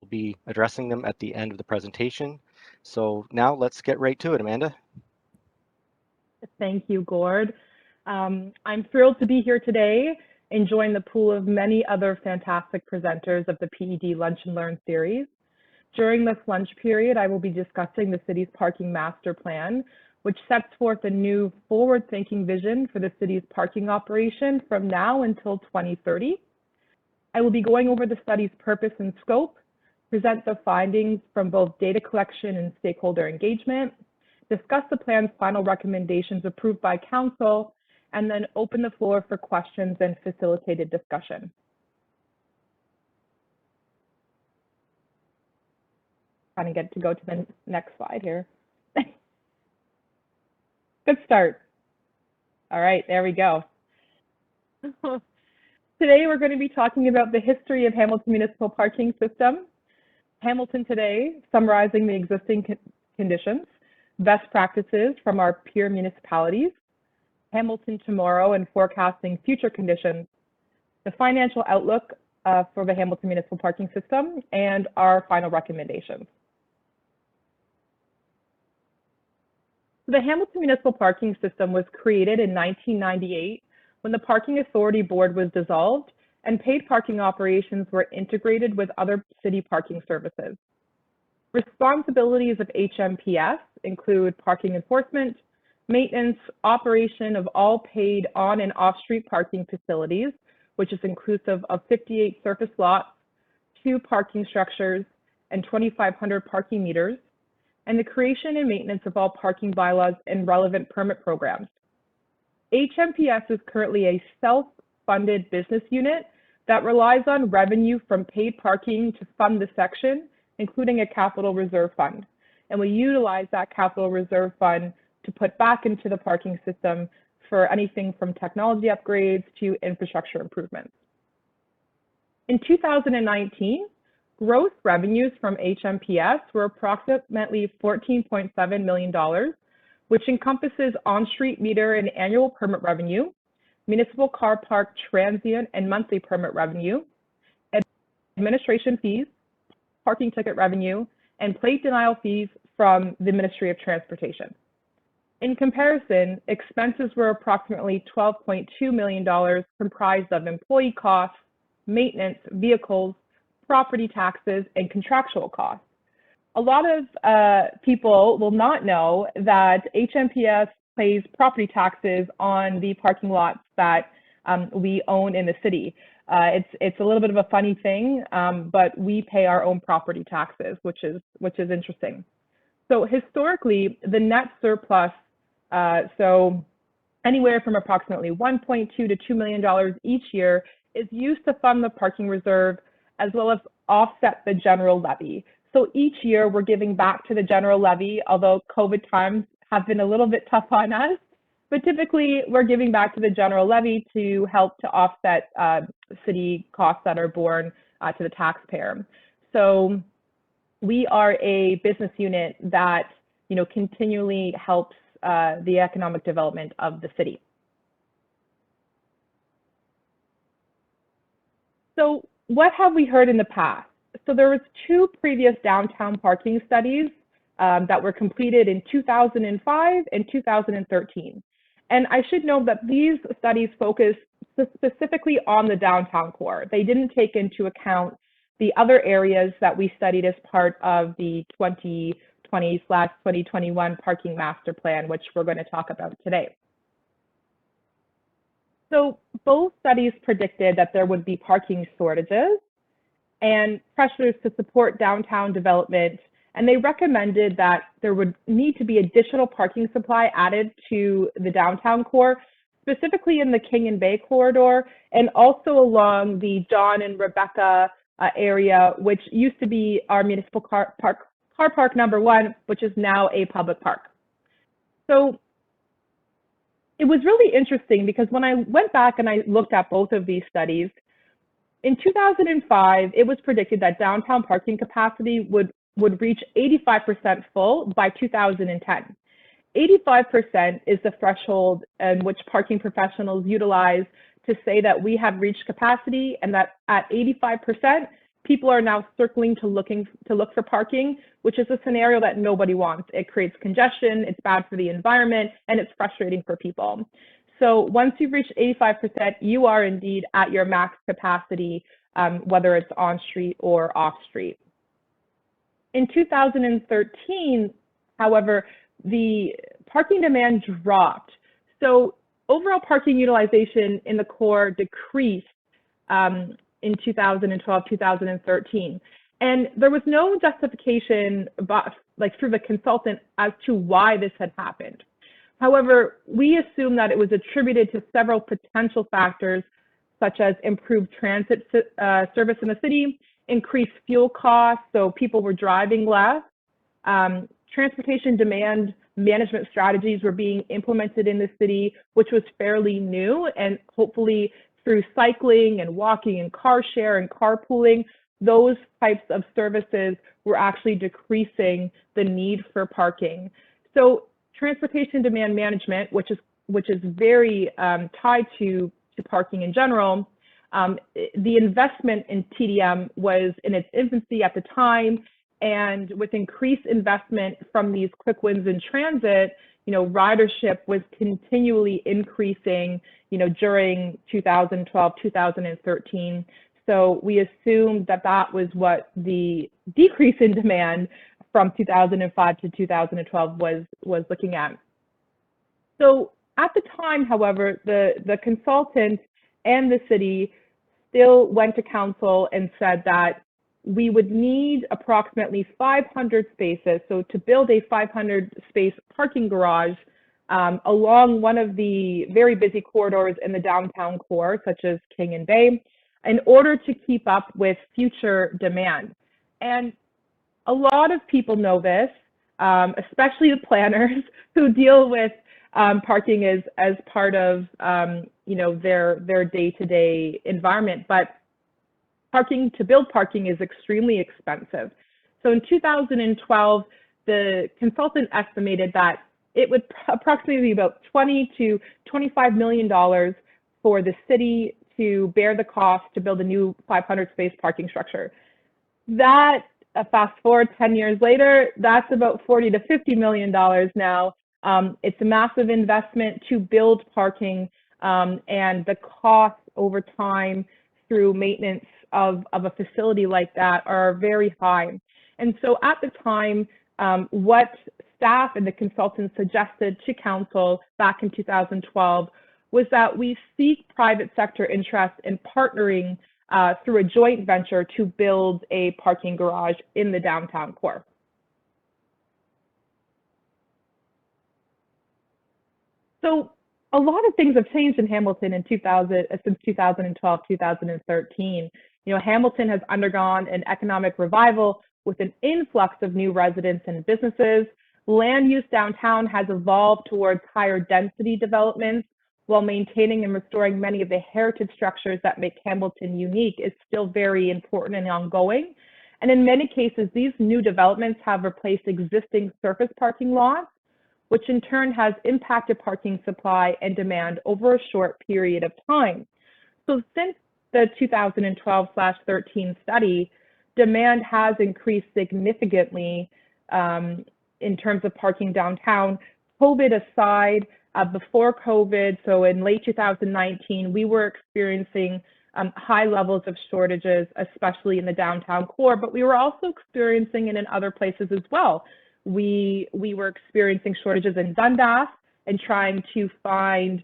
be addressing them at the end of the presentation. So now let's get right to it, Amanda. Thank you, Gord. I'm thrilled to be here today and join the pool of many other fantastic presenters of the PED Lunch and Learn series. During this lunch period, I will be discussing the city's parking master plan, which sets forth a new forward-thinking vision for the city's parking operation from now until 2030. I will be going over the study's purpose and scope, present the findings from both data collection and stakeholder engagement, discuss the plan's final recommendations approved by council, and then open the floor for questions and facilitated discussion. Trying to get to go to the next slide here. Good start. All right, there we go. Today, we're going to be talking about the history of Hamilton Municipal Parking System, Hamilton today, summarizing the existing conditions, best practices from our peer municipalities, Hamilton tomorrow and forecasting future conditions, the financial outlook for the Hamilton Municipal Parking System, and our final recommendations. The Hamilton Municipal Parking System was created in 1998 when the Parking Authority Board was dissolved and paid parking operations were integrated with other city parking services. Responsibilities of HMPS include parking enforcement, maintenance, operation of all paid on and off-street parking facilities, which is inclusive of 58 surface lots, 2 parking structures, and 2,500 parking meters, and the creation and maintenance of all parking bylaws and relevant permit programs. HMPS is currently a self-funded business unit that relies on revenue from paid parking to fund the section, including a capital reserve fund. And we utilize that capital reserve fund to put back into the parking system for anything from technology upgrades to infrastructure improvements. In 2019, gross revenues from HMPS were approximately $14.7 million, which encompasses on-street meter and annual permit revenue, municipal car park transient and monthly permit revenue, administration fees, parking ticket revenue, and plate denial fees from the Ministry of Transportation. In comparison, expenses were approximately $12.2 million, comprised of employee costs, maintenance, vehicles, property taxes, and contractual costs. A lot of people will not know that HMPS pays property taxes on the parking lots that we own in the city. It's a little bit of a funny thing, but we pay our own property taxes, which is interesting. So historically, the net surplus, so anywhere from approximately $1.2 to $2 million each year, is used to fund the parking reserve as well as offset the general levy. So each year we're giving back to the general levy, although COVID times have been a little bit tough on us, but typically we're giving back to the general levy to help to offset city costs that are borne to the taxpayer. So we are a business unit that, continually helps the economic development of the city. So what have we heard in the past? So there was 2 previous downtown parking studies that were completed in 2005 and 2013. And I should note that these studies focused specifically on the downtown core. They didn't take into account the other areas that we studied as part of the 2020/2021 parking master plan, which we're going to talk about today. So both studies predicted that there would be parking shortages and pressures to support downtown development, and they recommended that there would need to be additional parking supply added to the downtown core, specifically in the King and Bay corridor, and also along the John and Rebecca area, which used to be our municipal car park number 1, which is now a public park. So it was really interesting because when I went back and I looked at both of these studies, in 2005, it was predicted that downtown parking capacity would reach 85% full by 2010. 85% is the threshold in which parking professionals utilize to say that we have reached capacity, and that at 85%, people are now circling to look for parking, which is a scenario that nobody wants. It creates congestion, it's bad for the environment, and it's frustrating for people. So once you've reached 85%, you are indeed at your max capacity, whether it's on street or off street. In 2013, however, the parking demand dropped. So overall parking utilization in the core decreased in 2012, 2013. And there was no justification through the consultant as to why this had happened. However, we assume that it was attributed to several potential factors, such as improved transit service in the city, increased fuel costs, so people were driving less, transportation demand management strategies were being implemented in the city, which was fairly new, and hopefully through cycling and walking and car share and carpooling, those types of services were actually decreasing the need for parking. So transportation demand management, which is very tied to parking in general, the investment in TDM was in its infancy at the time, and with increased investment from these quick wins in transit, ridership was continually increasing, during 2012, 2013. So we assumed that that was what the decrease in demand from 2005 to 2012 was looking at. So at the time, however, the consultant and the city still went to council and said that we would need approximately 500 spaces. So to build a 500 space parking garage along one of the very busy corridors in the downtown core, such as King and Bay, in order to keep up with future demand. And a lot of people know this, especially the planners who deal with parking as part of their day-to-day environment. But to build parking is extremely expensive. So in 2012, the consultant estimated that it would approximately be about $20 to $25 million for the city to bear the cost to build a new 500 space parking structure. That, fast forward 10 years later, that's about $40 to $50 million now. It's a massive investment to build parking, and the costs over time through maintenance of a facility like that are very high. And so at the time, what staff and the consultants suggested to council back in 2012 was that we seek private sector interest in partnering through a joint venture to build a parking garage in the downtown core. So a lot of things have changed in Hamilton in since 2012, 2013. Hamilton has undergone an economic revival with an influx of new residents and businesses. Land use downtown has evolved towards higher density developments, while maintaining and restoring many of the heritage structures that make Hamilton unique is still very important and ongoing. And in many cases, these new developments have replaced existing surface parking lots, which in turn has impacted parking supply and demand over a short period of time. So since the 2012/13 study, demand has increased significantly in terms of parking downtown. COVID aside, before COVID, so in late 2019, we were experiencing high levels of shortages, especially in the downtown core, but we were also experiencing it in other places as well. We were experiencing shortages in Dundas and trying to find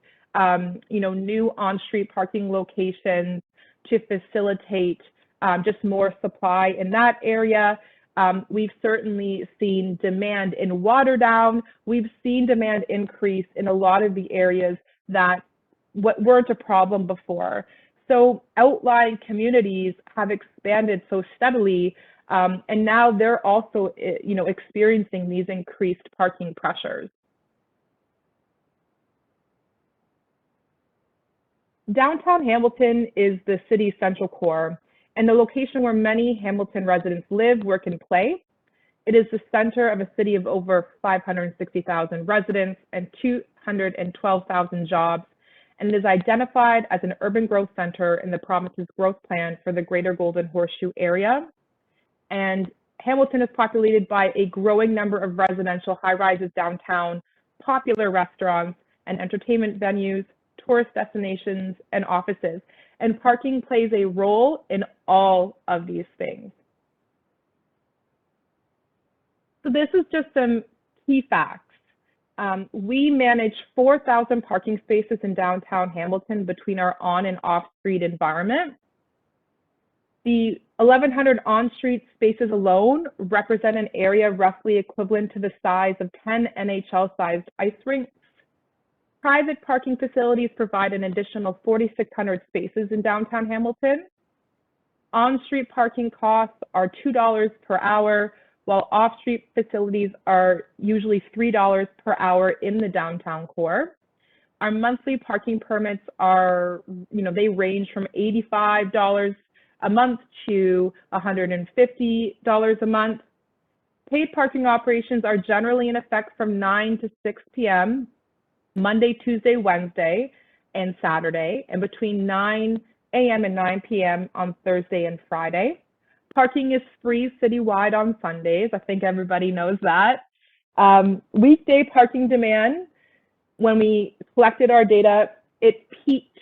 new on-street parking locations to facilitate just more supply in that area. We've certainly seen demand in Waterdown. We've seen demand increase in a lot of the areas that weren't a problem before. So outlying communities have expanded so steadily, and now they're also experiencing these increased parking pressures. Downtown Hamilton is the city's central core and the location where many Hamilton residents live, work, and play. It is the center of a city of over 560,000 residents and 212,000 jobs. and it is identified as an urban growth center in the province's growth plan for the Greater Golden Horseshoe area. And Hamilton is populated by a growing number of residential high-rises downtown, popular restaurants and entertainment venues, tourist destinations, and offices. And parking plays a role in all of these things. So this is just some key facts. We manage 4,000 parking spaces in downtown Hamilton between our on and off-street environment. The 1,100 on-street spaces alone represent an area roughly equivalent to the size of 10 NHL-sized ice rinks. Private parking facilities provide an additional 4,600 spaces in downtown Hamilton. On-street parking costs are $2 per hour, while off-street facilities are usually $3 per hour in the downtown core. Our monthly parking permits are, they range from $85 a month to $150 a month. Paid parking operations are generally in effect from 9 to 6 p.m., Monday, Tuesday, Wednesday, and Saturday, and between 9 a.m. and 9 p.m. on Thursday and Friday. Parking is free citywide on Sundays. I think everybody knows that. Weekday parking demand, when we collected our data, it peaked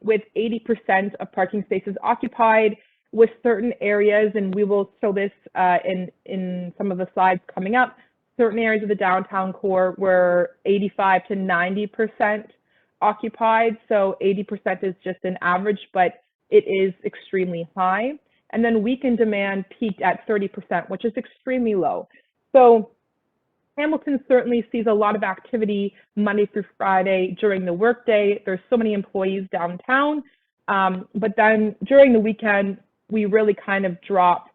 with 80% of parking spaces occupied, with certain areas, and we will show this in some of the slides coming up, certain areas of the downtown core were 85 to 90% occupied. So 80% is just an average, but it is extremely high. And then weekend demand peaked at 30%, which is extremely low. So Hamilton certainly sees a lot of activity Monday through Friday during the workday. There's so many employees downtown, but then during the weekend, we really kind of drop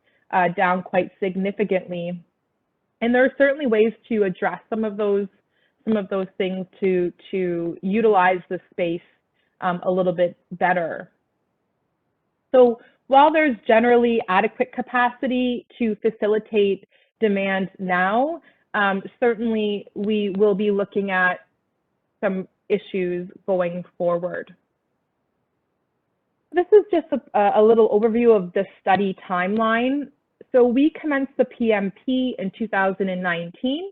down quite significantly. And there are certainly ways to address some of those things to utilize the space a little bit better. So while there's generally adequate capacity to facilitate demand now, certainly we will be looking at some issues going forward. This is just a little overview of the study timeline. So we commenced the PMP in 2019.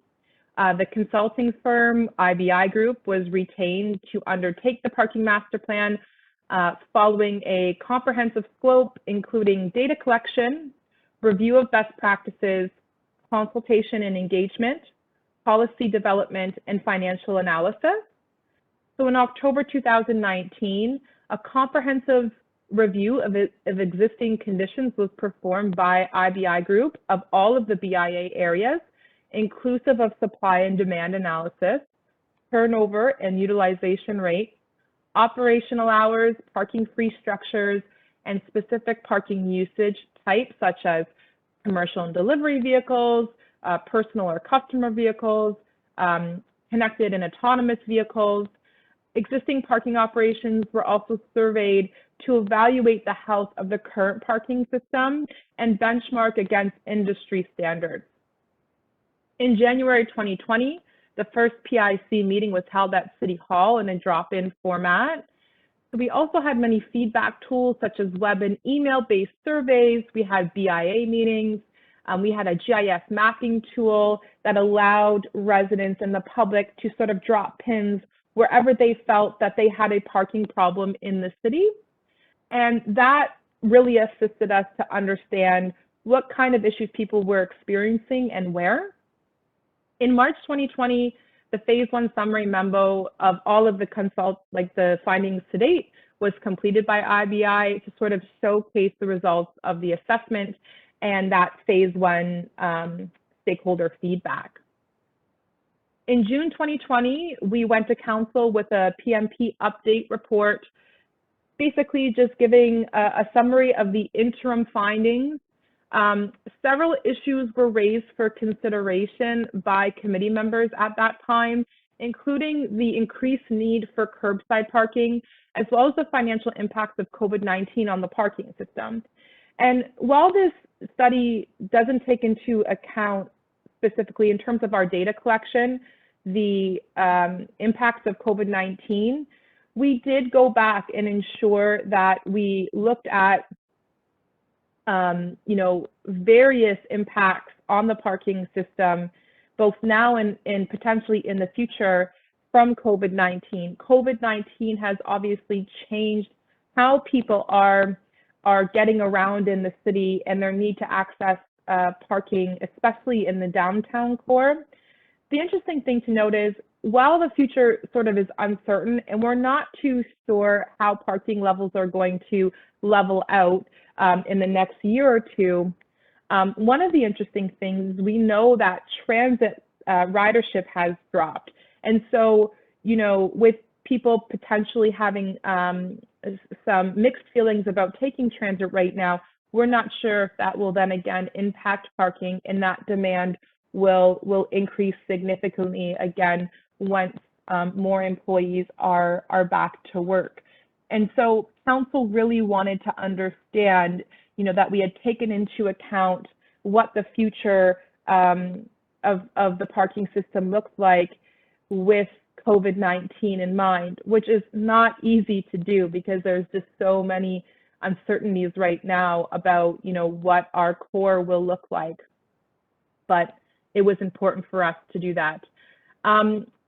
The consulting firm, IBI Group, was retained to undertake the parking master plan following a comprehensive scope, including data collection, review of best practices, consultation and engagement, policy development, and financial analysis. So in October 2019, a comprehensive review of existing conditions was performed by IBI Group of all of the BIA areas, inclusive of supply and demand analysis, turnover and utilization rates, operational hours, parking free structures, and specific parking usage types such as commercial and delivery vehicles, personal or customer vehicles, connected and autonomous vehicles. Existing parking operations were also surveyed to evaluate the health of the current parking system and benchmark against industry standards. In January 2020, the first PIC meeting was held at City Hall in a drop-in format. So we also had many feedback tools such as web and email-based surveys. We had BIA meetings. We had a GIS mapping tool that allowed residents and the public to sort of drop pins wherever they felt that they had a parking problem in the city. And that really assisted us to understand what kind of issues people were experiencing and where. In March 2020, the phase 1 summary memo of all of the findings to date was completed by IBI to sort of showcase the results of the assessment and that phase 1 stakeholder feedback. In June 2020, we went to council with a PMP update report, basically just giving a summary of the interim findings. Several issues were raised for consideration by committee members at that time, including the increased need for curbside parking, as well as the financial impacts of COVID-19 on the parking system. And while this study doesn't take into account specifically in terms of our data collection, the impacts of COVID-19, we did go back and ensure that we looked at various impacts on the parking system, both now and potentially in the future from COVID-19. COVID-19 has obviously changed how people are getting around in the city and their need to access parking, especially in the downtown core. The interesting thing to note is, while the future sort of is uncertain and we're not too sure how parking levels are going to level out in the next year or two, one of the interesting things, we know that transit ridership has dropped. And so, with people potentially having some mixed feelings about taking transit right now, we're not sure if that will then again impact parking, and that demand will increase significantly again once more employees are back to work. And so council really wanted to understand, that we had taken into account what the future of the parking system looks like with COVID-19 in mind, which is not easy to do because there's just so many uncertainties right now about, what our core will look like. But it was important for us to do that.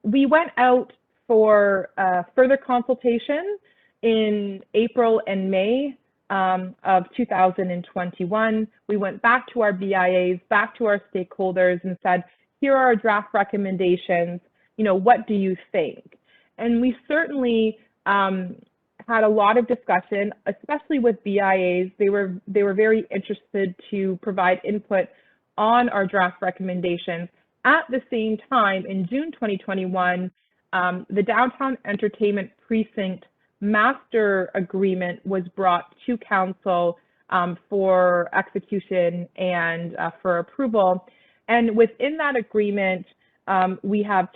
We went out for further consultation in April and May of 2021. We went back to our BIAs, back to our stakeholders and said, here are our draft recommendations, what do you think? And we certainly had a lot of discussion, especially with BIAs. They were very interested to provide input on our draft recommendations. At the same time, in June 2021, the Downtown Entertainment Precinct Master Agreement was brought to Council for execution and for approval. And within that agreement, we have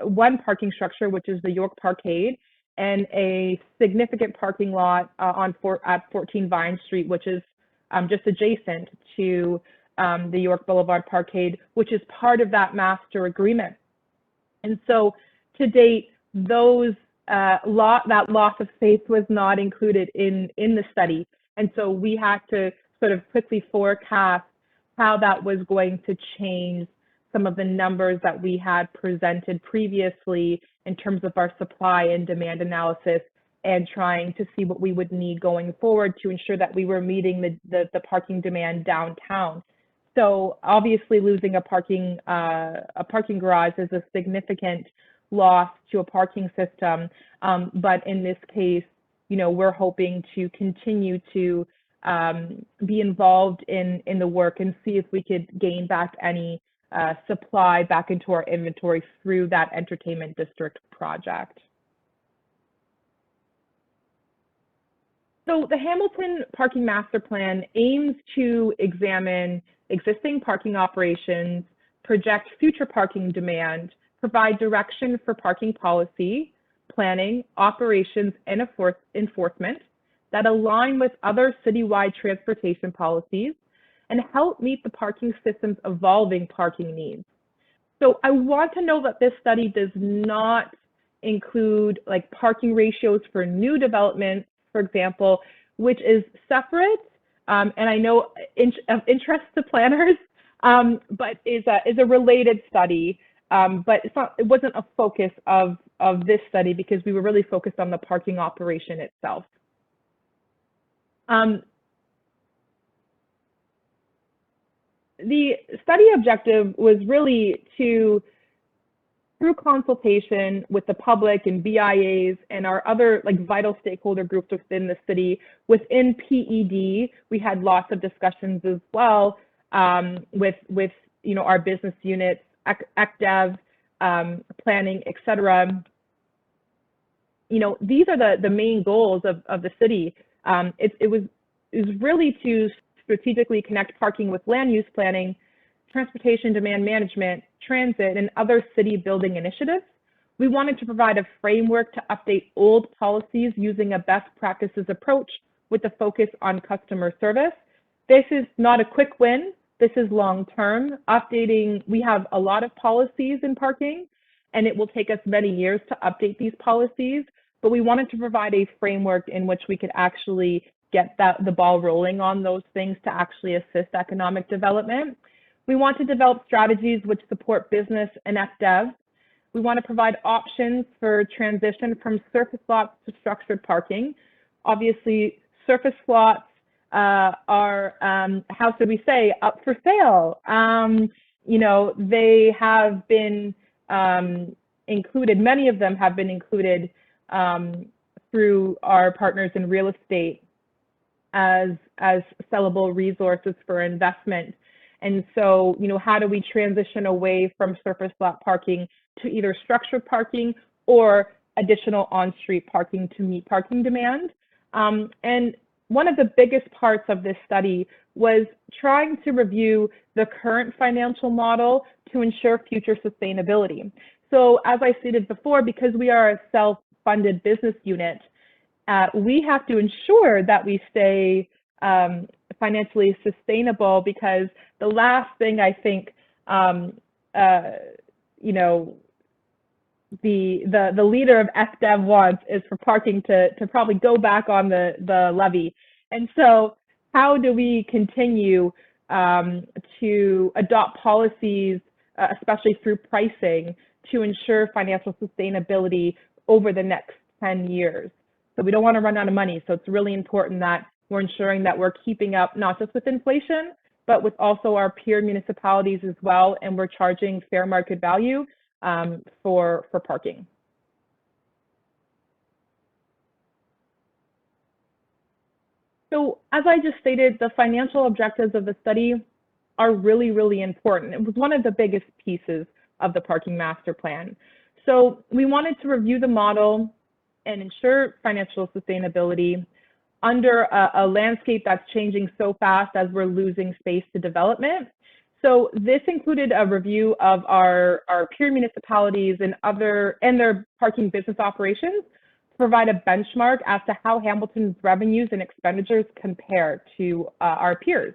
one parking structure, which is the York Parkade, and a significant parking lot at 14 Vine Street, which is just adjacent to the York Boulevard Parkade, which is part of that master agreement. And so to date, that loss of space was not included in the study. And so we had to sort of quickly forecast how that was going to change some of the numbers that we had presented previously in terms of our supply and demand analysis, and trying to see what we would need going forward to ensure that we were meeting the parking demand downtown. So obviously losing a parking garage is a significant loss to a parking system. But in this case, we're hoping to continue to be involved in the work and see if we could gain back any supply back into our inventory through that entertainment district project. So the Hamilton Parking Master Plan aims to examine existing parking operations, project future parking demand, provide direction for parking policy, planning, operations, and enforcement that align with other citywide transportation policies, and help meet the parking system's evolving parking needs. So I want to know that this study does not include parking ratios for new development, for example, which is separate, and I know of interest to planners, but is a related study. But it wasn't a focus of this study because we were really focused on the parking operation itself. The study objective was really to, through consultation with the public and BIAs and our other vital stakeholder groups within the city, within PED, we had lots of discussions as well with our business units, ECDEV, planning, et cetera. These are the main goals of the city. It was really to strategically connect parking with land use planning, transportation demand management, transit, and other city building initiatives. We wanted to provide a framework to update old policies using a best practices approach with a focus on customer service. This is not a quick win. This is long-term. Updating, we have a lot of policies in parking, and it will take us many years to update these policies, but we wanted to provide a framework in which we could actually get the ball rolling on those things to actually assist economic development. We want to develop strategies which support business and FDev. We want to provide options for transition from surface lots to structured parking. Obviously, surface lots are, how should we say, up for sale. You know, they have been included, many of them have been included through our partners in real estate as sellable resources for investment. And so, you know, how do we transition away from surface lot parking to either structured parking or additional on-street parking to meet parking demand? And one of the biggest parts of this study was trying to review the current financial model to ensure future sustainability. So as I stated before, because we are a self-funded business unit, we have to ensure that we stay financially sustainable, because the last thing I think you know, the leader of FDev wants is for parking to probably go back on the levy. And so how do we continue to adopt policies, especially through pricing, to ensure financial sustainability over the next 10 years? So we don't want to run out of money. So it's really important that we're ensuring that we're keeping up not just with inflation, but with also our peer municipalities as well, and we're charging fair market value for parking. So as I just stated, the financial objectives of the study are really, really important. It was one of the biggest pieces of the parking master plan. So we wanted to review the model and ensure financial sustainability under a landscape that's changing so fast as we're losing space to development. So this included a review of our peer municipalities and their parking business operations to provide a benchmark as to how Hamilton's revenues and expenditures compare to our peers.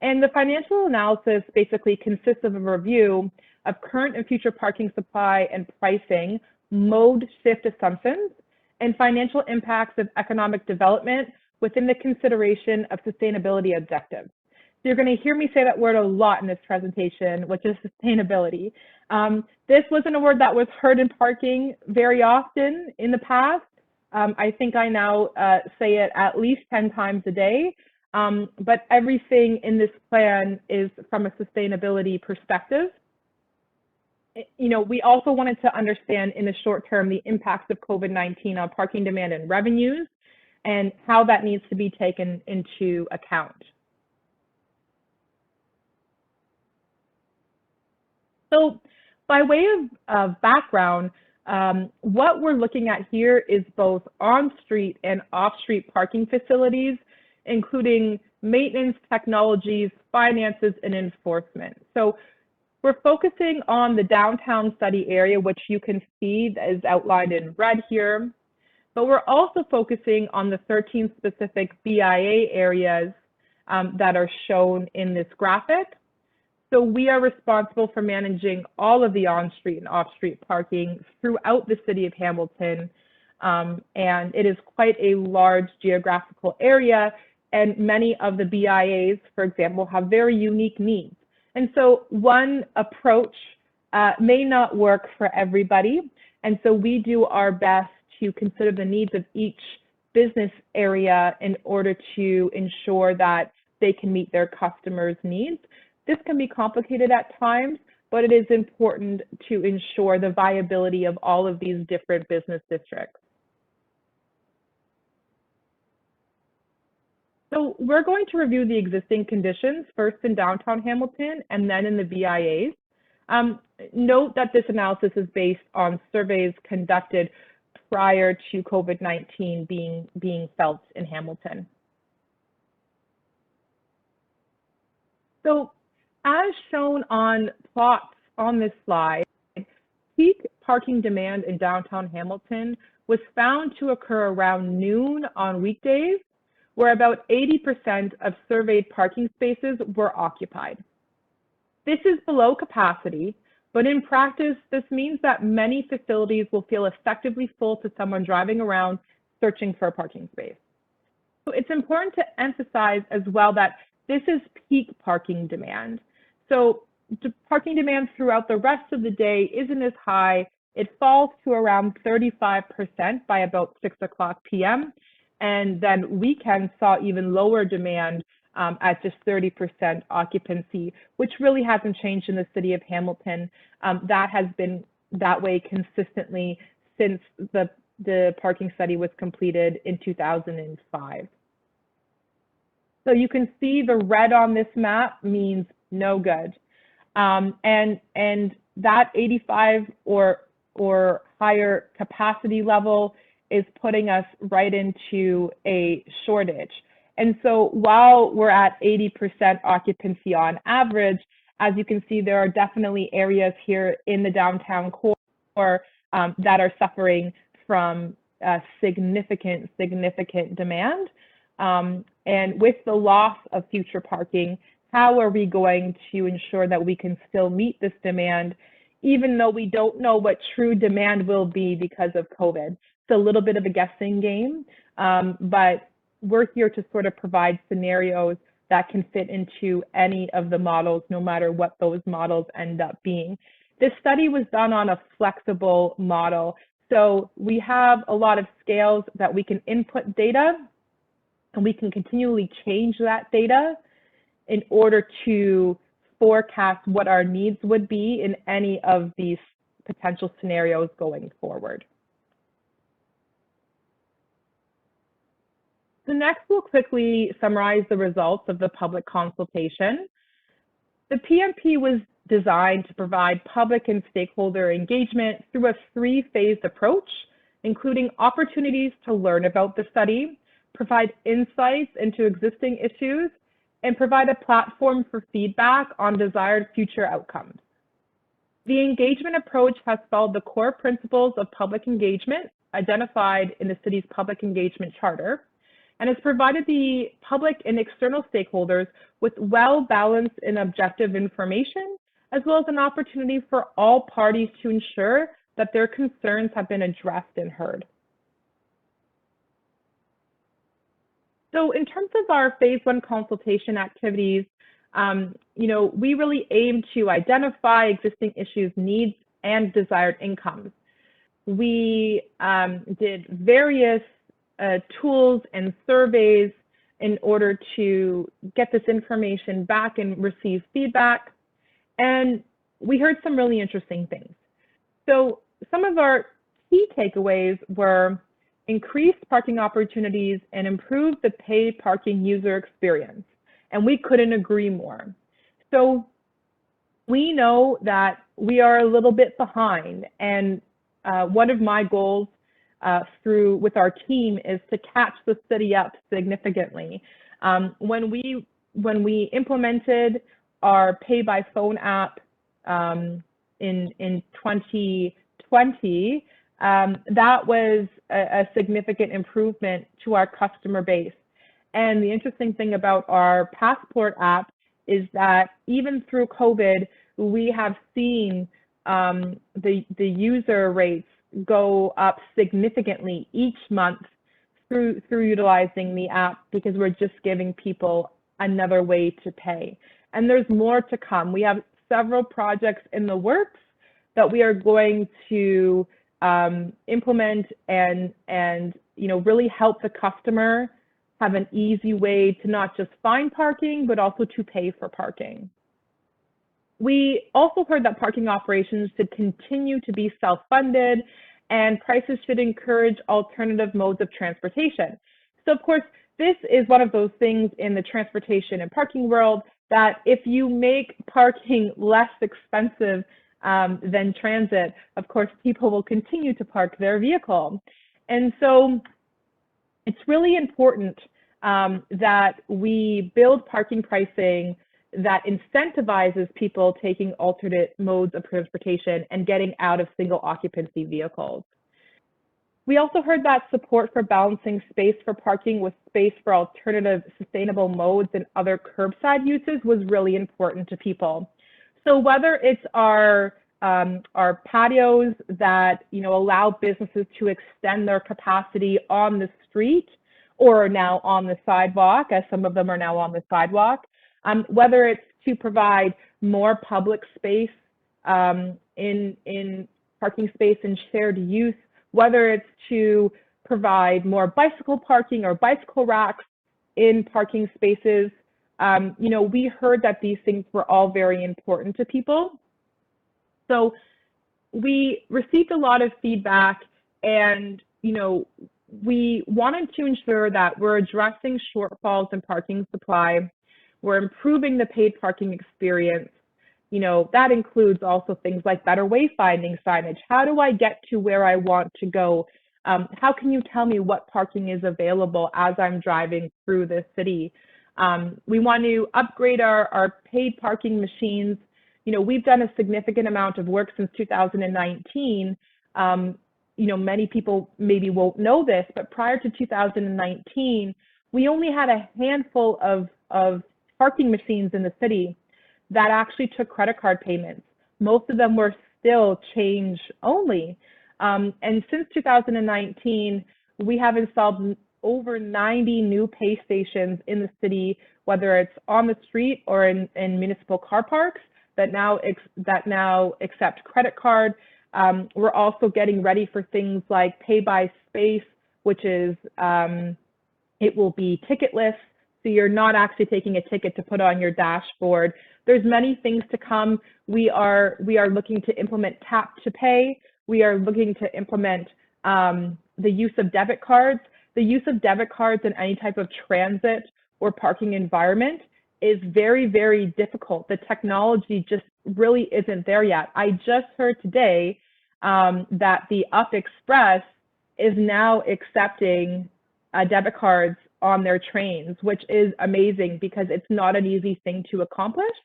And the financial analysis basically consists of a review of current and future parking supply and pricing, mode shift assumptions, and financial impacts of economic development within the consideration of sustainability objectives. So you're going to hear me say that word a lot in this presentation, which is sustainability. This wasn't a word that was heard in parking very often in the past. I think I now say it at least 10 times a day, but everything in this plan is from a sustainability perspective. You know, we also wanted to understand in the short term the impacts of COVID-19 on parking demand and revenues and how that needs to be taken into account. So by way of background, what we're looking at here is both on-street and off-street parking facilities, including maintenance, technologies, finances, and enforcement. So we're focusing on the downtown study area, which you can see is outlined in red here, but we're also focusing on the 13 specific BIA areas that are shown in this graphic. So we are responsible for managing all of the on-street and off-street parking throughout the city of Hamilton, and it is quite a large geographical area, and many of the BIAs, for example, have very unique needs. And so one approach may not work for everybody. And so we do our best to consider the needs of each business area in order to ensure that they can meet their customers' needs. This can be complicated at times, but it is important to ensure the viability of all of these different business districts. So we're going to review the existing conditions, first in downtown Hamilton and then in the BIAs. Note that this analysis is based on surveys conducted prior to COVID-19 being felt in Hamilton. So as shown on plots on this slide, peak parking demand in downtown Hamilton was found to occur around noon on weekdays, where about 80% of surveyed parking spaces were occupied. This is below capacity, But in practice, this means that many facilities will feel effectively full to someone driving around searching for a parking space. So it's important to emphasize as well that this is peak parking demand. So the parking demand throughout the rest of the day isn't as high. It falls to around 35% by about 6 o'clock p.m. And then weekends saw even lower demand at just 30% occupancy, which really hasn't changed in the city of Hamilton. That has been that way consistently since the parking study was completed in 2005. So you can see the red on this map means no good. And that 85 or higher capacity level is putting us right into a shortage. And so while we're at 80% occupancy on average, as you can see, there are definitely areas here in the downtown core that are suffering from significant demand. And with the loss of future parking, how are we going to ensure that we can still meet this demand, even though we don't know what true demand will be because of COVID? It's a little bit of a guessing game, but we're here to sort of provide scenarios that can fit into any of the models, no matter what those models end up being. This study was done on a flexible model. So we have a lot of scales that we can input data, and we can continually change that data in order to forecast what our needs would be in any of these potential scenarios going forward. So next, we'll quickly summarize the results of the public consultation. The PMP was designed to provide public and stakeholder engagement through a three-phased approach, including opportunities to learn about the study, provide insights into existing issues, and provide a platform for feedback on desired future outcomes. The engagement approach has followed the core principles of public engagement identified in the city's public engagement charter, and has provided the public and external stakeholders with well-balanced and objective information, as well as an opportunity for all parties to ensure that their concerns have been addressed and heard. So in terms of our phase one consultation activities, we really aim to identify existing issues, needs, and desired incomes. We did various tools and surveys in order to get this information back and receive feedback. And we heard some really interesting things. So some of our key takeaways were increased parking opportunities and improve the paid parking user experience. And we couldn't agree more. So we know that we are a little bit behind. And one of my goals with our team is to catch the city up significantly. When we implemented our pay by phone app in 2020, that was a significant improvement to our customer base. And the interesting thing about our Passport app is that even through COVID, we have seen the user rates go up significantly each month through utilizing the app, because we're just giving people another way to pay. And there's more to come. We have several projects in the works that we are going to implement and really help the customer have an easy way to not just find parking, but also to pay for parking. We also heard that parking operations should continue to be self-funded, and prices should encourage alternative modes of transportation. So of course, this is one of those things in the transportation and parking world that if you make parking less expensive than transit, of course, people will continue to park their vehicle. And so it's really important that we build parking pricing that incentivizes people taking alternate modes of transportation and getting out of single occupancy vehicles. We also heard that support for balancing space for parking with space for alternative sustainable modes and other curbside uses was really important to people. So whether it's our are patios that, allow businesses to extend their capacity on the street or now on the sidewalk, as some of them are now on the sidewalk. Whether it's to provide more public space in parking space and shared use, whether it's to provide more bicycle parking or bicycle racks in parking spaces. We heard that these things were all very important to people. So we received a lot of feedback, and we wanted to ensure that we're addressing shortfalls in parking supply. We're improving the paid parking experience. That includes also things like better wayfinding signage. How do I get to where I want to go? How can you tell me what parking is available as I'm driving through the city? We want to upgrade our paid parking machines. We've done a significant amount of work since 2019. Many people maybe won't know this, but prior to 2019, we only had a handful of parking machines in the city that actually took credit card payments. Most of them were still change only. And since 2019, we have installed over 90 new pay stations in the city, whether it's on the street or in municipal car parks that now accept credit card. We're also getting ready for things like pay by space, which is, it will be ticketless. So you're not actually taking a ticket to put on your dashboard. There's many things to come. We are looking to implement tap to pay. We are looking to implement the use of debit cards. The use of debit cards in any type of transit or parking environment is very, very difficult. The technology just really isn't there yet. I just heard today that the Up Express is now accepting debit cards on their trains, which is amazing because it's not an easy thing to accomplish.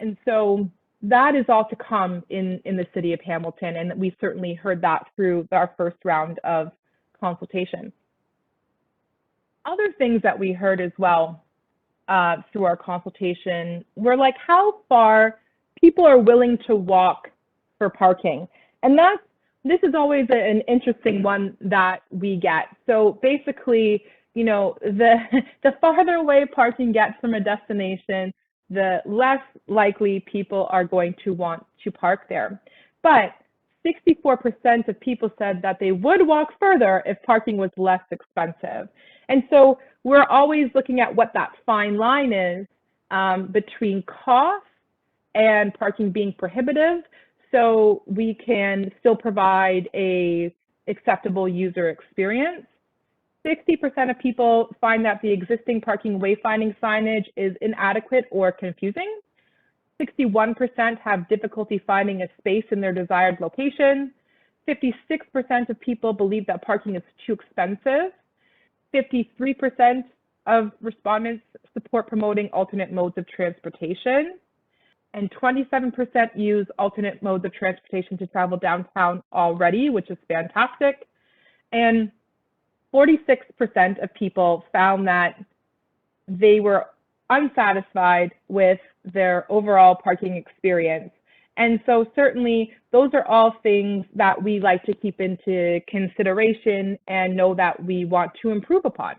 And so that is all to come in the city of Hamilton, and we certainly heard that through our first round of consultation. Other things that we heard as well through our consultation were like how far people are willing to walk for parking. And this is always an interesting one that we get. So basically, the farther away parking gets from a destination, the less likely people are going to want to park there. But 64% of people said that they would walk further if parking was less expensive. And so we're always looking at what that fine line is between cost and parking being prohibitive, so we can still provide a acceptable user experience. 60% of people find that the existing parking wayfinding signage is inadequate or confusing. 61% have difficulty finding a space in their desired location. 56% of people believe that parking is too expensive. 53% of respondents support promoting alternate modes of transportation. And 27% use alternate modes of transportation to travel downtown already, which is fantastic. And 46% of people found that they were unsatisfied with their overall parking experience. And so certainly those are all things that we like to keep into consideration and know that we want to improve upon.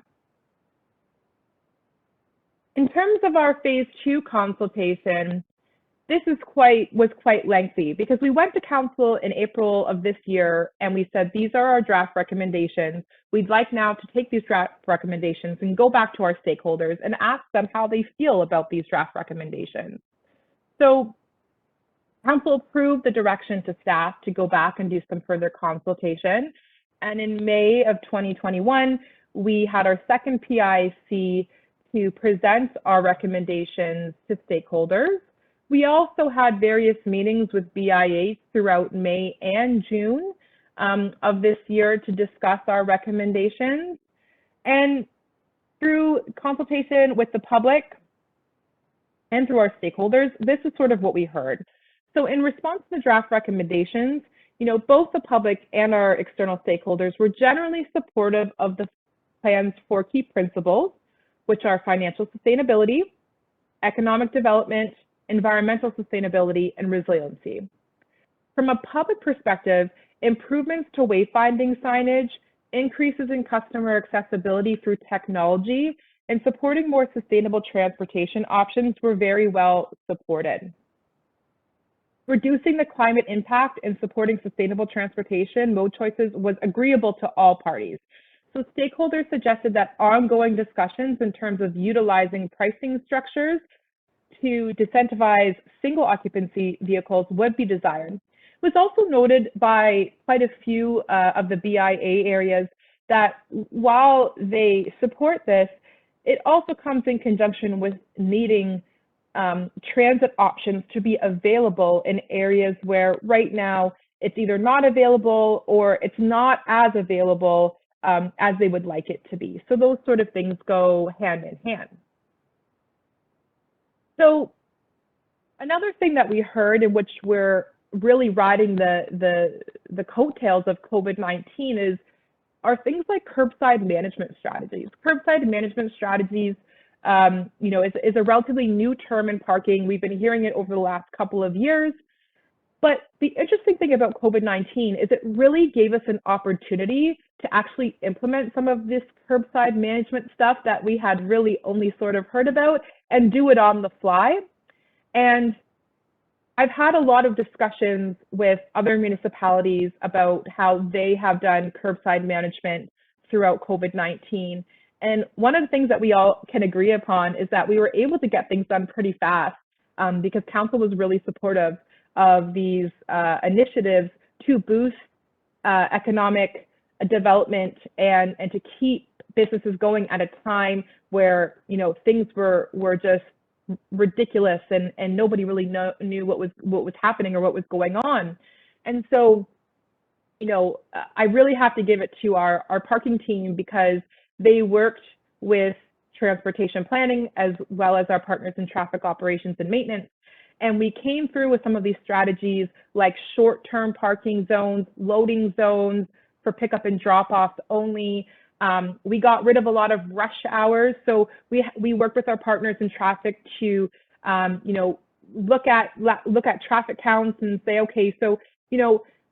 In terms of our phase 2 consultation, this was quite lengthy because we went to council in April of this year and we said, these are our draft recommendations. We'd like now to take these draft recommendations and go back to our stakeholders and ask them how they feel about these draft recommendations. So council approved the direction to staff to go back and do some further consultation. And in May of 2021, we had our second PIC to present our recommendations to stakeholders. We also had various meetings with BIA throughout May and June of this year to discuss our recommendations. And through consultation with the public and through our stakeholders, this is sort of what we heard. So in response to the draft recommendations, both the public and our external stakeholders were generally supportive of the plan's 4 key principles, which are financial sustainability, economic development, environmental sustainability, and resiliency. From a public perspective, improvements to wayfinding signage, increases in customer accessibility through technology, and supporting more sustainable transportation options were very well supported. Reducing the climate impact and supporting sustainable transportation mode choices was agreeable to all parties. So stakeholders suggested that ongoing discussions in terms of utilizing pricing structures to disincentivize single occupancy vehicles would be desired. It was also noted by quite a few of the BIA areas that while they support this, it also comes in conjunction with needing transit options to be available in areas where right now it's either not available or it's not as available as they would like it to be. So those sort of things go hand in hand. So another thing that we heard, in which we're really riding the coattails of COVID-19, are things like curbside management strategies. Curbside management strategies is a relatively new term in parking. We've been hearing it over the last couple of years. But the interesting thing about COVID-19 is it really gave us an opportunity to actually implement some of this curbside management stuff that we had really only sort of heard about and do it on the fly. And I've had a lot of discussions with other municipalities about how they have done curbside management throughout COVID-19. And one of the things that we all can agree upon is that we were able to get things done pretty fast because council was really supportive of these initiatives to boost economic development and to keep businesses going at a time where things were just ridiculous and nobody really knew what was happening or what was going on. And so I really have to give it to our parking team, because they worked with transportation planning as well as our partners in traffic operations and maintenance. And we came through with some of these strategies like short-term parking zones, loading zones for pickup and drop-offs only. We got rid of a lot of rush hours. So we worked with our partners in traffic to, look at traffic counts and say, okay, so,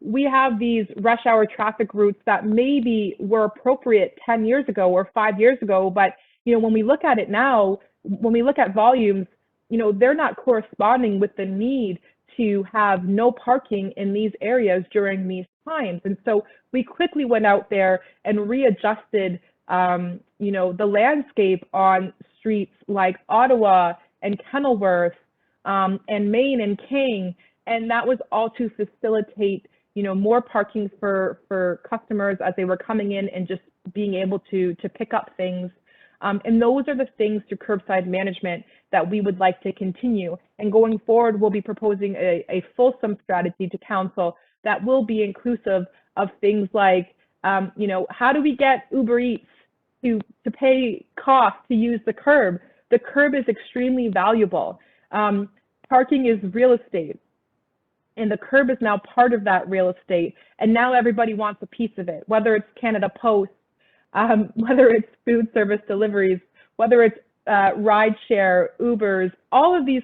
we have these rush hour traffic routes that maybe were appropriate 10 years ago or 5 years ago. But, when we look at it now, when we look at volumes, they're not corresponding with the need to have no parking in these areas during these times. And so we quickly went out there and readjusted, the landscape on streets like Ottawa and Kenilworth and Main and King. And that was all to facilitate, more parking for customers as they were coming in and just being able to pick up things. And those are the things through curbside management that we would like to continue. And going forward, we'll be proposing a fulsome strategy to council that will be inclusive of things like, how do we get Uber Eats to pay cost to use the curb? The curb is extremely valuable. Parking is real estate, and the curb is now part of that real estate. And now everybody wants a piece of it, whether it's Canada Post, whether it's food service deliveries, whether it's rideshare, Ubers, all of these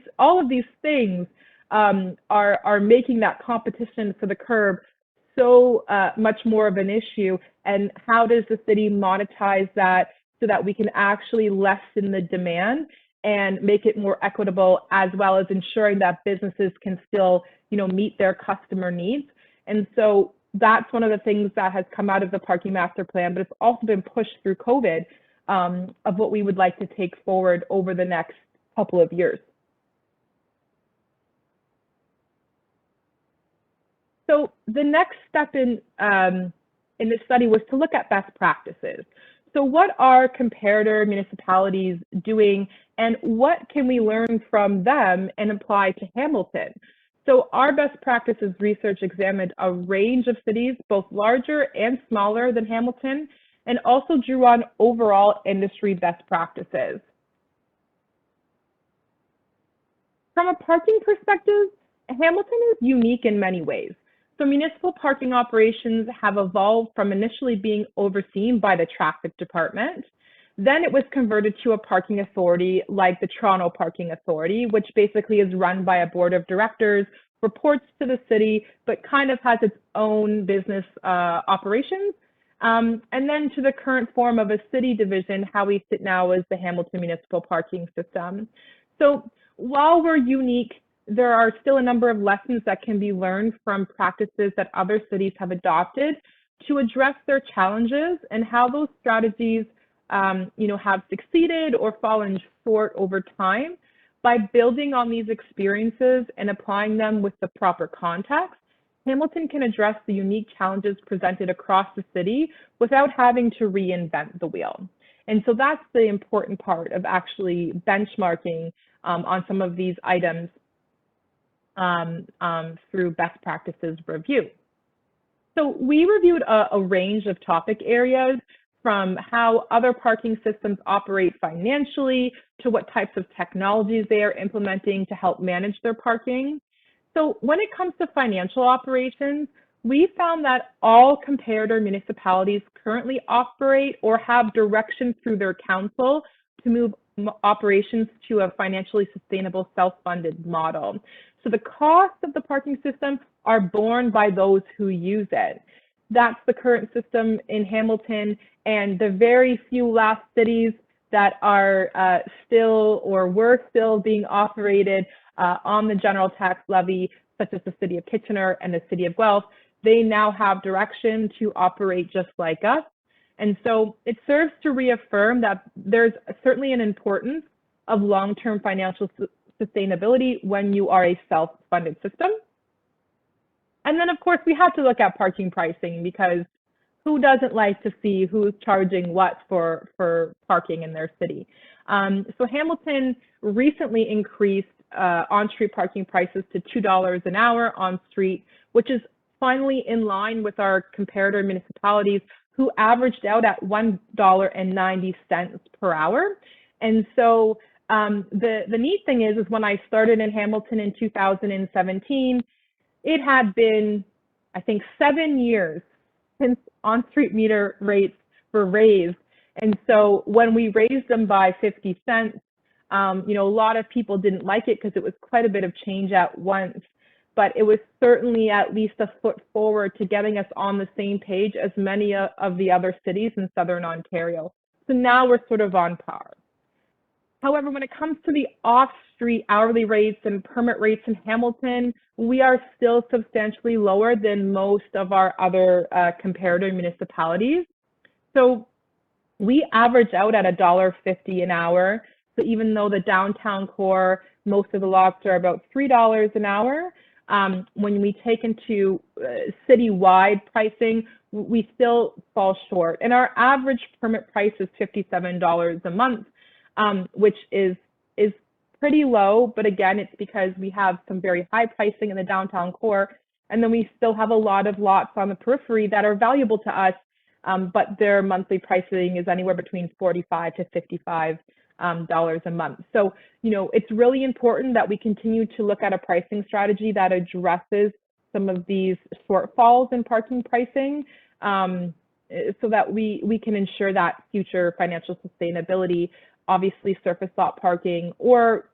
things are making that competition for the curb so much more of an issue. And how does the city monetize that so that we can actually lessen the demand and make it more equitable, as well as ensuring that businesses can still, meet their customer needs? And so that's one of the things that has come out of the parking master plan, but it's also been pushed through COVID of what we would like to take forward over the next couple of years. So the next step in this study was to look at best practices. So what are comparator municipalities doing, and what can we learn from them and apply to Hamilton? So our best practices research examined a range of cities, both larger and smaller than Hamilton, and also drew on overall industry best practices. From a parking perspective, Hamilton is unique in many ways. So municipal parking operations have evolved from initially being overseen by the traffic department. Then it was converted to a parking authority like the Toronto Parking Authority, which basically is run by a board of directors reports to the city, but kind of has its own business operations. And then to the current form of a city division, how we sit now is the Hamilton Municipal Parking System. So while we're unique, there are still a number of lessons that can be learned from practices that other cities have adopted to address their challenges and how those strategies have succeeded or fallen short over time. By building on these experiences and applying them with the proper context, Hamilton can address the unique challenges presented across the city without having to reinvent the wheel. And so that's the important part of actually benchmarking on some of these items through best practices review. So we reviewed a range of topic areas, from how other parking systems operate financially to what types of technologies they are implementing to help manage their parking. So when it comes to financial operations, we found that all comparator municipalities currently operate or have direction through their council to move operations to a financially sustainable self-funded model. So the costs of the parking system are borne by those who use it. That's the current system in Hamilton, and the very few last cities that are still or were still being operated on the general tax levy, such as the city of Kitchener and the city of Guelph, they now have direction to operate just like us. And so it serves to reaffirm that there's certainly an importance of long-term financial sustainability when you are a self-funded system. And then, of course, we had to look at parking pricing, because who doesn't like to see who's charging what for parking in their city? So Hamilton recently increased on-street parking prices to $2 an hour on street, which is finally in line with our comparator municipalities, who averaged out at $1.90 per hour. And so the neat thing is when I started in Hamilton in 2017, it had been, I think, 7 years since on-street meter rates were raised. And so when we raised them by 50 cents, a lot of people didn't like it because it was quite a bit of change at once. But it was certainly at least a foot forward to getting us on the same page as many of the other cities in Southern Ontario. So now we're sort of on par. However, when it comes to the off-street hourly rates and permit rates in Hamilton, we are still substantially lower than most of our other comparator municipalities. So we average out at $1.50 an hour. So even though the downtown core, most of the lots are about $3 an hour, when we take into citywide pricing, we still fall short. And our average permit price is $57 a month, which is pretty low. But again, it's because we have some very high pricing in the downtown core, and then we still have a lot of lots on the periphery that are valuable to us, but their monthly pricing is anywhere between $45 to $55 a month. So, it's really important that we continue to look at a pricing strategy that addresses some of these shortfalls in parking pricing, so that we can ensure that future financial sustainability. Obviously, surface lot parking or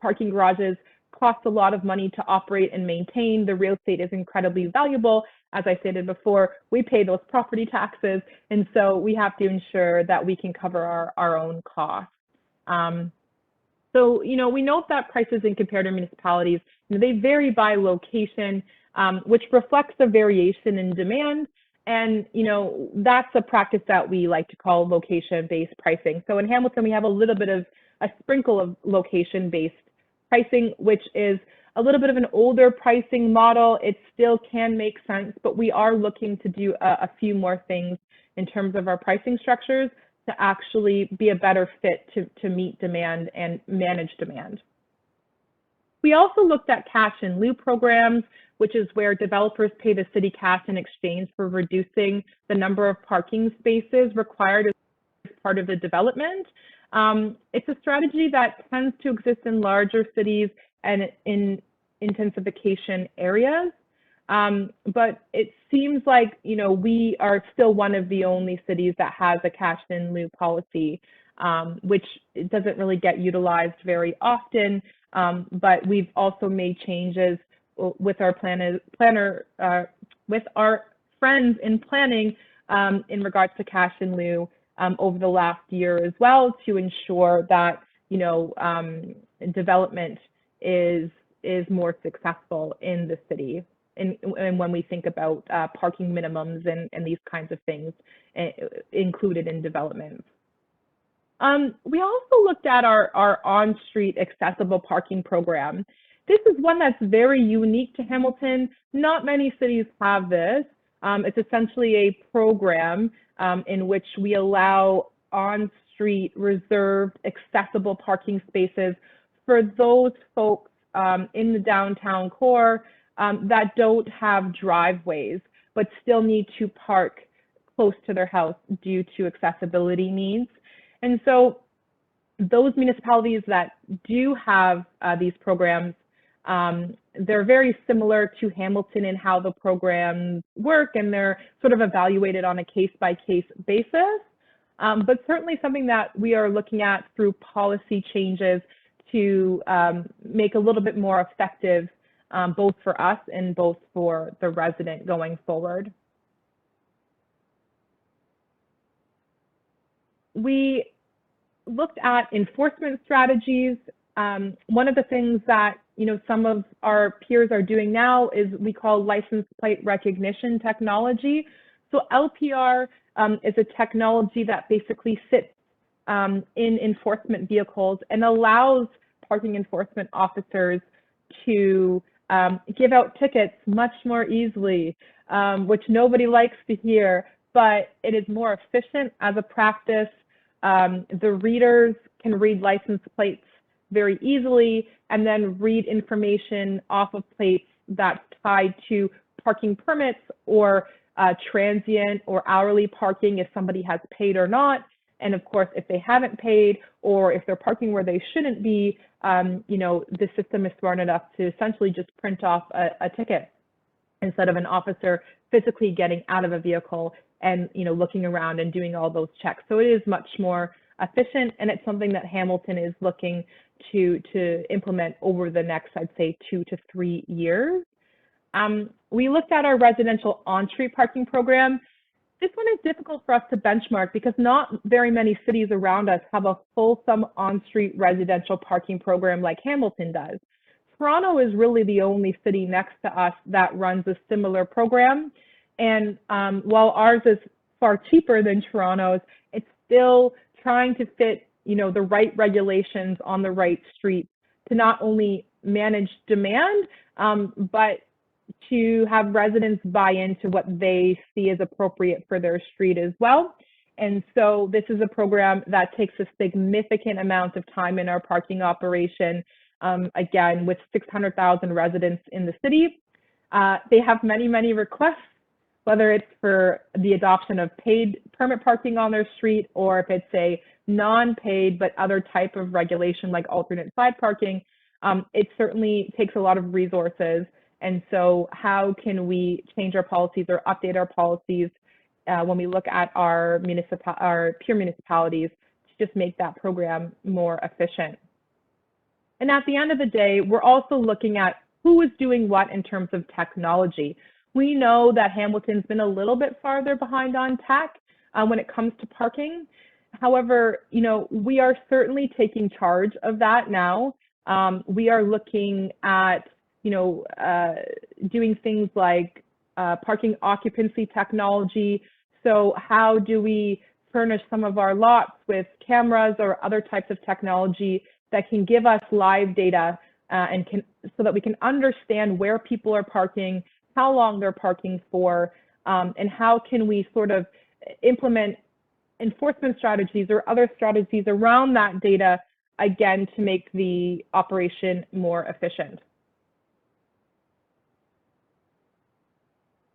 parking garages cost a lot of money to operate and maintain. The real estate is incredibly valuable. As I stated before, we pay those property taxes, and so we have to ensure that we can cover our own costs. So, we note that prices in comparator municipalities, they vary by location, which reflects the variation in demand. And, that's a practice that we like to call location-based pricing. So in Hamilton, we have a little bit of a sprinkle of location-based pricing, which is a little bit of an older pricing model. It still can make sense, but we are looking to do a few more things in terms of our pricing structures to actually be a better fit to meet demand and manage demand. We also looked at cash in lieu programs, which is where developers pay the city cash in exchange for reducing the number of parking spaces required as part of the development. It's a strategy that tends to exist in larger cities and in intensification areas. But it seems like, we are still one of the only cities that has a cash in lieu policy, which doesn't really get utilized very often. But we've also made changes with our with our friends in planning in regards to cash in lieu over the last year as well, to ensure that development is more successful in the city. And when we think about parking minimums and these kinds of things included in development. We also looked at our on-street accessible parking program. This is one that's very unique to Hamilton. Not many cities have this. It's essentially a program in which we allow on-street reserved accessible parking spaces for those folks in the downtown core that don't have driveways, but still need to park close to their house due to accessibility needs. And so those municipalities that do have these programs, they're very similar to Hamilton in how the programs work, and they're sort of evaluated on a case-by-case basis, but certainly something that we are looking at through policy changes to make a little bit more effective, both for us and both for the resident going forward. We looked at enforcement strategies. One of the things that some of our peers are doing now is we call license plate recognition technology. So LPR is a technology that basically sits in enforcement vehicles and allows parking enforcement officers to give out tickets much more easily, which nobody likes to hear, but it is more efficient as a practice. The readers can read license plates very easily and then read information off of plates that's tied to parking permits or transient or hourly parking if somebody has paid or not. And of course, if they haven't paid or if they're parking where they shouldn't be, the system is smart enough to essentially just print off a ticket instead of an officer physically getting out of a vehicle and looking around and doing all those checks. So it is much more efficient, and it's something that Hamilton is looking to implement over the next, I'd say, 2 to 3 years. We looked at our residential on-street parking program. This one is difficult for us to benchmark because not very many cities around us have a fulsome on-street residential parking program like Hamilton does. Toronto is really the only city next to us that runs a similar program. And while ours is far cheaper than Toronto's, it's still trying to fit, the right regulations on the right streets to not only manage demand, but to have residents buy into what they see as appropriate for their street as well. And so this is a program that takes a significant amount of time in our parking operation. Again, with 600,000 residents in the city, they have many, many requests, whether it's for the adoption of paid permit parking on their street, or if it's a non-paid but other type of regulation like alternate side parking. It certainly takes a lot of resources. And so how can we change our policies or update our policies when we look at our peer municipalities to just make that program more efficient? And at the end of the day, we're also looking at who is doing what in terms of technology. We know that Hamilton's been a little bit farther behind on tech when it comes to parking. However, we are certainly taking charge of that now. We are looking at, doing things like parking occupancy technology. So how do we furnish some of our lots with cameras or other types of technology that can give us live data so that we can understand where people are parking, how long they're parking for, and how can we sort of implement enforcement strategies or other strategies around that data, again, to make the operation more efficient.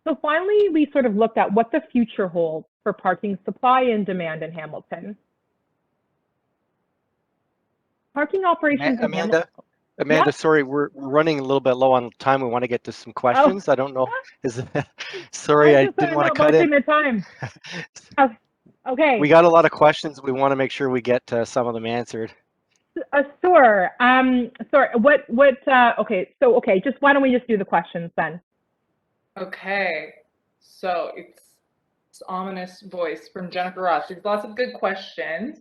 So finally, we sort of looked at what the future holds for parking supply and demand in Hamilton. Parking operations in Hamilton. Amanda, sorry, we're running a little bit low on time. We want to get to some questions. I don't know. Sorry, I didn't want to cut in. The time. Okay. We got a lot of questions. We want to make sure we get some of them answered. Sure. Sorry. Okay. Just why don't we just do the questions then? Okay. So it's ominous voice from Jennifer Ross. There's lots of good questions.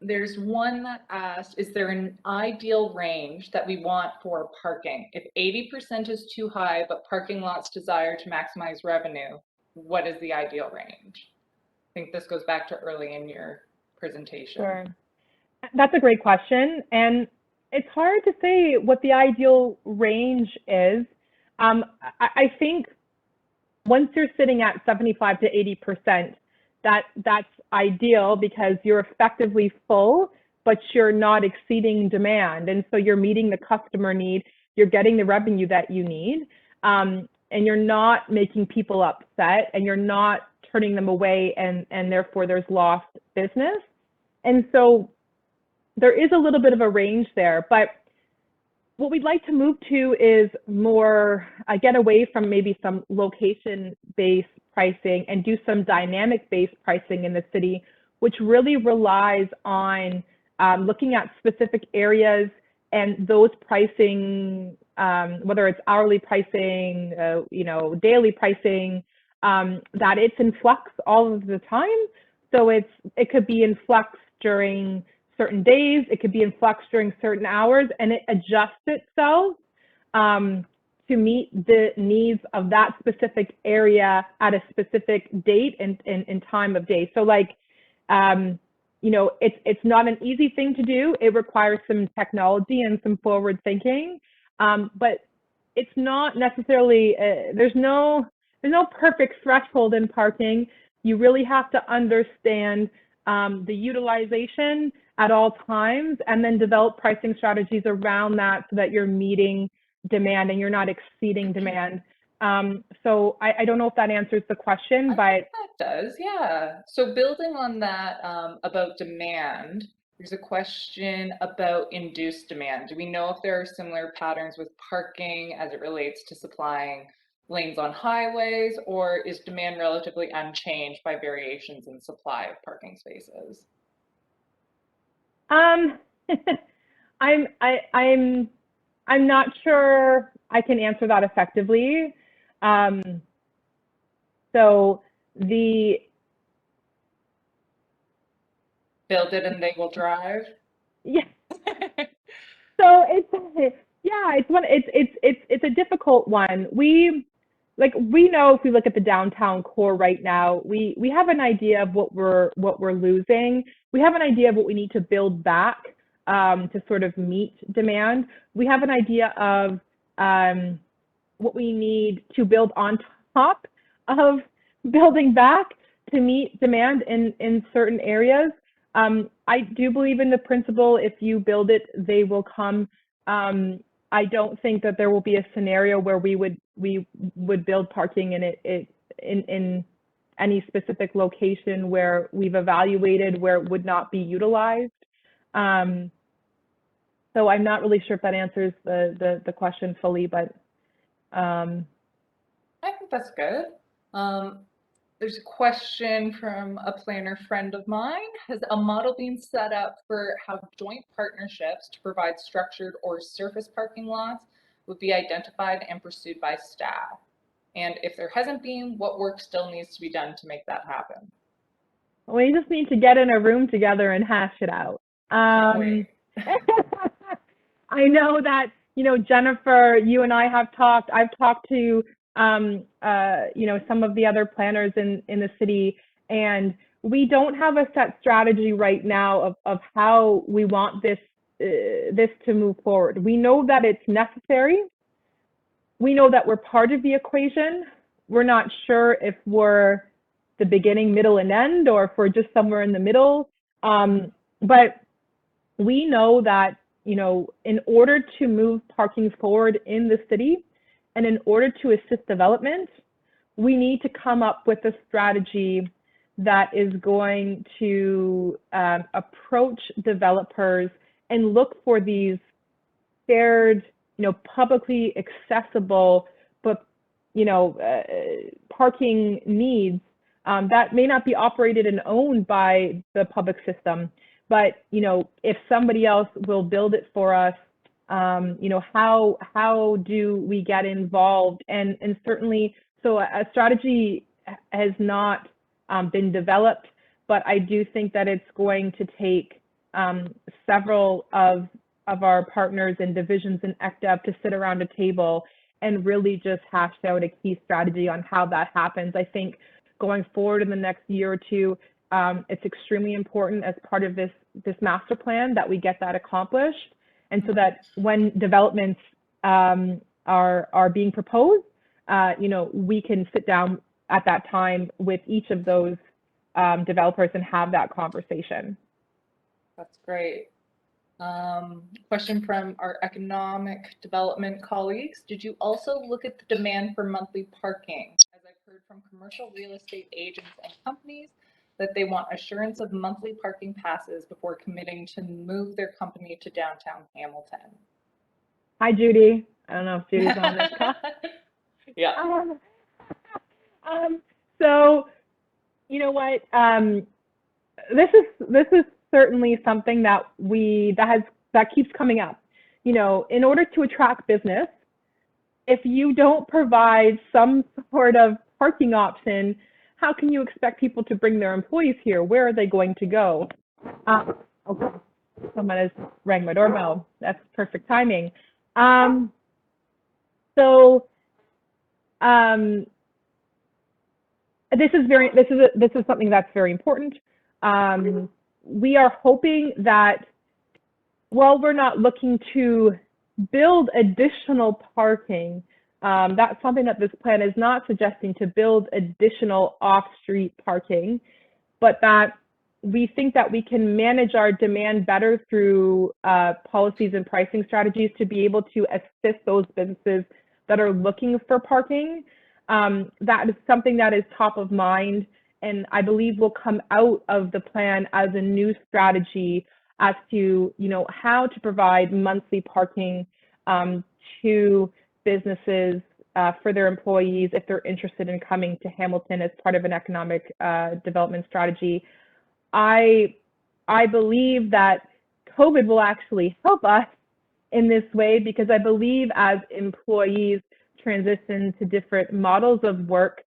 There's one that asked, is there an ideal range that we want for parking? If 80% is too high, but parking lots desire to maximize revenue, what is the ideal range? I think this goes back to early in your presentation. Sure. That's a great question. And it's hard to say what the ideal range is. I think once you're sitting at 75 to 80%, that's ideal because you're effectively full, but you're not exceeding demand. And so you're meeting the customer need, you're getting the revenue that you need, and you're not making people upset, and you're not turning them away, and therefore there's lost business. And so there is a little bit of a range there, but what we'd like to move to is more, get away from maybe some location-based pricing and do some dynamic-based pricing in the city, which really relies on looking at specific areas and those pricing, whether it's hourly pricing, daily pricing, that it's in flux all of the time. So it could be in flux during certain days, it could be in flux during certain hours, and it adjusts itself to meet the needs of that specific area at a specific date and time of day. So like, it's not an easy thing to do. It requires some technology and some forward thinking, but it's not necessarily, there's no perfect threshold in parking. You really have to understand the utilization at all times, and then develop pricing strategies around that so that you're meeting demand and you're not exceeding demand. So I don't know if that answers the question, but that does, yeah. So building on that about demand, there's a question about induced demand. Do we know if there are similar patterns with parking as it relates to supplying lanes on highways, or is demand relatively unchanged by variations in supply of parking spaces? I'm not sure I can answer that effectively. So the build it and they will drive. Yeah. So it's a difficult one. We know if we look at the downtown core right now, we have an idea of what we're losing. We have an idea of what we need to build back to sort of meet demand. We have an idea of what we need to build on top of building back to meet demand in certain areas. I do believe in the principle, if you build it, they will come. I don't think that there will be a scenario where we would build parking in any specific location where we've evaluated where it would not be utilized. So I'm not really sure if that answers the question fully, but I think that's good. There's a question from a planner friend of mine. Has a model been set up for how joint partnerships to provide structured or surface parking lots would be identified and pursued by staff? And if there hasn't been, what work still needs to be done to make that happen? We just need to get in a room together and hash it out. I know that, Jennifer, you and I have talked. I've talked to some of the other planners in the city, and we don't have a set strategy right now of how we want this to move forward. We know that it's necessary. We know that we're part of the equation. We're not sure if we're the beginning, middle, and end, or if we're just somewhere in the middle. But we know that, in order to move parking forward in the city, and in order to assist development, we need to come up with a strategy that is going to approach developers and look for these shared, publicly accessible, but, parking needs that may not be operated and owned by the public system, but, you know, if somebody else will build it for us, you know, how do we get involved? And certainly, so a strategy has not been developed, but I do think that it's going to take several of our partners and divisions in ECDEP to sit around a table and really just hash out a key strategy on how that happens. I think going forward in the next year or two, it's extremely important as part of this master plan that we get that accomplished, and so that when developments are being proposed, you know, we can sit down at that time with each of those developers and have that conversation. That's great. Question from our economic development colleagues. Did you also look at the demand for monthly parking? As I've heard from commercial real estate agents and companies that they want assurance of monthly parking passes before committing to move their company to downtown Hamilton. Hi, Judy. I don't know if Judy's on this call. Yeah. So, you know what? This is certainly something that that keeps coming up. You know, in order to attract business, if you don't provide some sort of parking option, how can you expect people to bring their employees here? Where are they going to go? Okay, someone has rang my doorbell. That's perfect timing. This is something that's very important. We are hoping that while we're not looking to build additional parking, that's something that this plan is not suggesting, to build additional off-street parking, but that we think that we can manage our demand better through policies and pricing strategies to be able to assist those businesses that are looking for parking. That is something that is top of mind, and I believe will come out of the plan as a new strategy as to, you know, how to provide monthly parking to businesses for their employees if they're interested in coming to Hamilton as part of an economic development strategy. I believe that COVID will actually help us in this way, because I believe as employees transition to different models of work,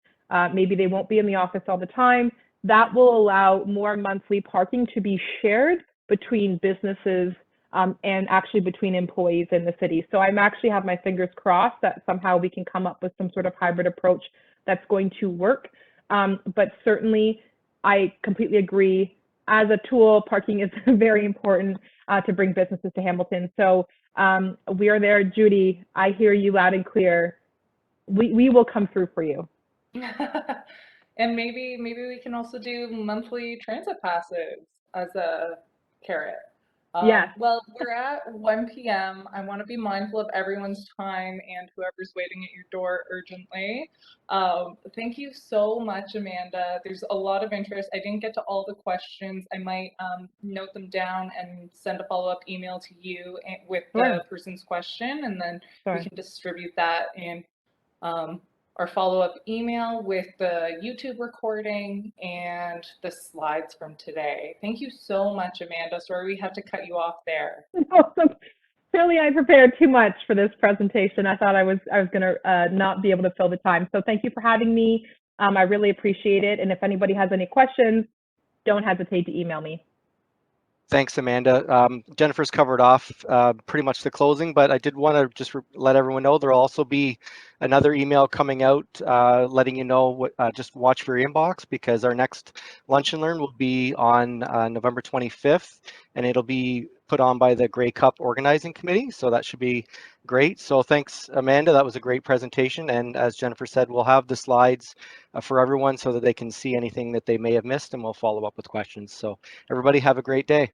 maybe they won't be in the office all the time, that will allow more monthly parking to be shared between businesses and actually between employees in the city. So I'm actually have my fingers crossed that somehow we can come up with some sort of hybrid approach that's going to work. But certainly, I completely agree. As a tool, parking is very important to bring businesses to Hamilton. So we are there, Judy. I hear you loud and clear. We will come through for you. And maybe we can also do monthly transit passes as a carrot. Yeah. Well, we're at 1 p.m. I want to be mindful of everyone's time and whoever's waiting at your door urgently. Thank you so much, Amanda. There's a lot of interest. I didn't get to all the questions. I might note them down and send a follow-up email to you with the person's question, and then we can distribute that in our follow-up email with the YouTube recording and the slides from today. Thank you so much, Amanda. Sorry we had to cut you off there. Clearly, I prepared too much for this presentation. I thought I was going to not be able to fill the time. So thank you for having me. I really appreciate it. And if anybody has any questions, don't hesitate to email me. Thanks, Amanda. Jennifer's covered off pretty much the closing, but I did want to just let everyone know there'll also be another email coming out letting you know what, just watch for your inbox, because our next Lunch and Learn will be on November 25th, and it'll be put on by the Grey Cup Organizing Committee. So that should be great. So thanks, Amanda. That was a great presentation. And as Jennifer said, we'll have the slides for everyone so that they can see anything that they may have missed, and we'll follow up with questions. So everybody have a great day.